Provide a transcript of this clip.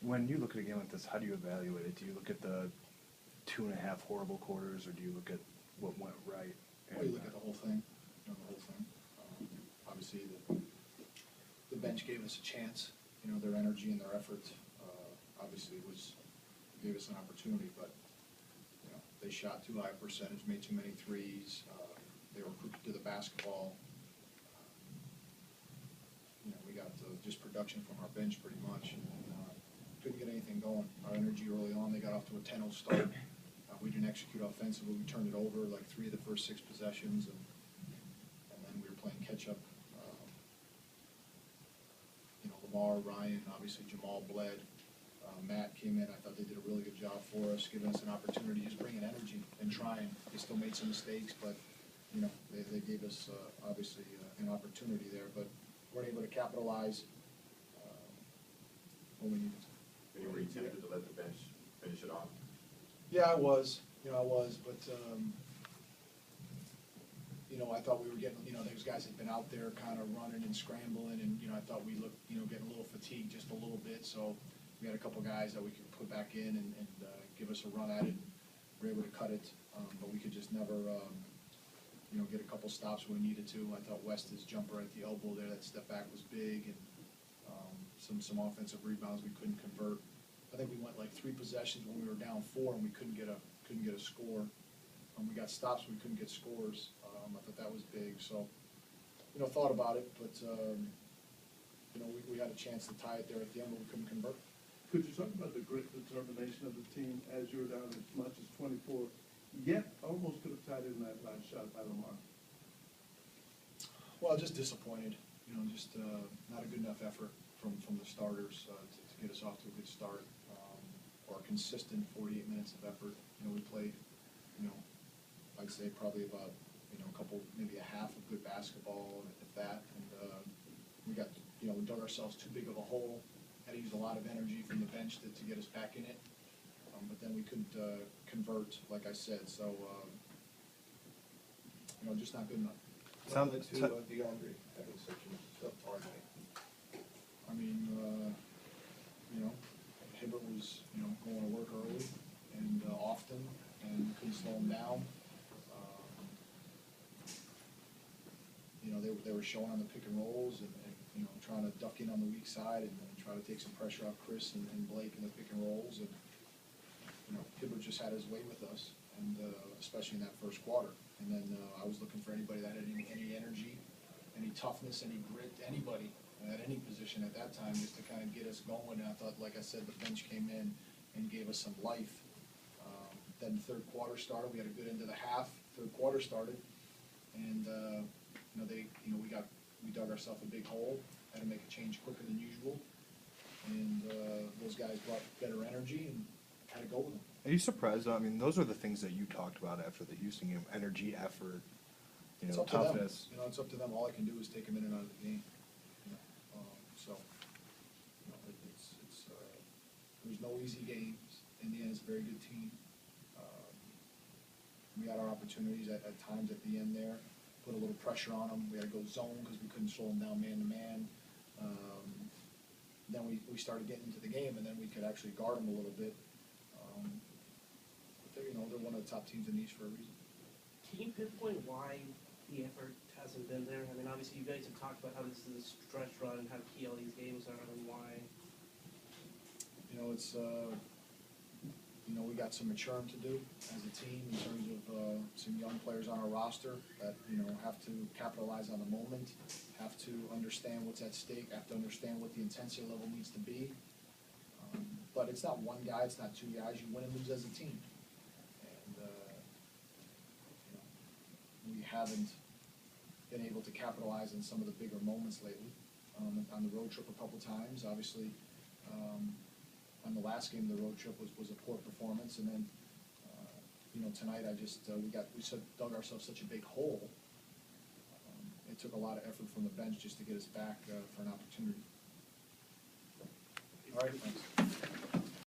When you look at a game like this, how do you evaluate it? Do you look at the 2.5 horrible quarters, or do you look at what went right? Well, you look at the whole thing, the whole thing. Obviously, the bench gave us a chance. Their energy and their effort, obviously, gave us an opportunity. But they shot too high a percentage, made too many threes. They were crooked to the basketball. We got just production from our bench pretty much. Couldn't get anything going. Our energy early on, they got off to a 10-0 start. We didn't execute offensively. We turned it over like 3 of the first 6 possessions, and then we were playing catch-up. Lamar, Ryan, obviously Jamal bled. Matt came in. I thought they did a really good job for us, giving us an opportunity, just bringing energy and trying. They still made some mistakes, but they gave us obviously an opportunity there, but weren't able to capitalize when we needed to. Were you tempted to let the bench finish it off? Yeah, I was. But I thought we were getting. Those guys had been out there kind of running and scrambling, and I thought we looked, getting a little fatigued just a little bit. So we had a couple guys that we could put back in and give us a run at it. We were able to cut it, but we could just never, get a couple stops when we needed to. I thought West's jumper at the elbow there, that step back was big, and some offensive rebounds we couldn't convert. I think we went like 3 possessions when we were down 4, and we couldn't get a score. We got stops, we couldn't get scores. I thought that was big. So, thought about it, but we had a chance to tie it there at the end, but we couldn't convert. Could you talk about the great determination of the team as you were down as much as 24, yet almost could have tied in that last shot by Lamar? Well, just disappointed. Just not a good enough effort from the starters to get us off to a good start, or a consistent 48 minutes of effort. We played, I'd say probably about a couple, maybe a half of good basketball, if that, and we got, we dug ourselves too big of a hole. Had to use a lot of energy from the bench to get us back in it, but then we couldn't convert, like I said. So, just not good enough. Sounded to DeAndre having such a subpar night. I mean, Hibbert was, going to work early and often, and couldn't slow him down. They were showing on the pick and rolls and trying to duck in on the weak side and try to take some pressure off Chris and Blake in the pick and rolls. And Hibbert just had his way with us, and especially in that first quarter. And then I was looking for anybody that had any energy, any toughness, any grit, anybody at any position at that time, just to kind of get us going. And I thought, like I said, the bench came in and gave us some life. Then the third quarter started. We had a good end of the half. Third quarter started, and we dug ourselves a big hole. Had to make a change quicker than usual, and those guys brought better energy and had to go with them. Are you surprised? I mean, those are the things that you talked about after the Houston game: energy, effort, It's up toughness. to them. It's up to them. All I can do is take them in and out of the game. There's no easy games. Indiana's a very good team. We had our opportunities at times at the end there. Put a little pressure on them. We had to go zone because we couldn't slow them down man to man. Then we started getting into the game, and then we could actually guard them a little bit. But they're one of the top teams in the East for a reason. Can you pinpoint why the effort hasn't been there? I mean, obviously you guys have talked about how this is a stretch run and how key all these games are, and why. It's we got some maturing to do as a team in terms of some young players on our roster that have to capitalize on the moment, have to understand what's at stake, have to understand what the intensity level needs to be. But it's not one guy, it's not 2 guys. You win and lose as a team, and we haven't been able to capitalize on some of the bigger moments lately. On the road trip a couple times, obviously. On the last game, the road trip was a poor performance, and then tonight we dug ourselves such a big hole. It took a lot of effort from the bench just to get us back for an opportunity. All right, thanks.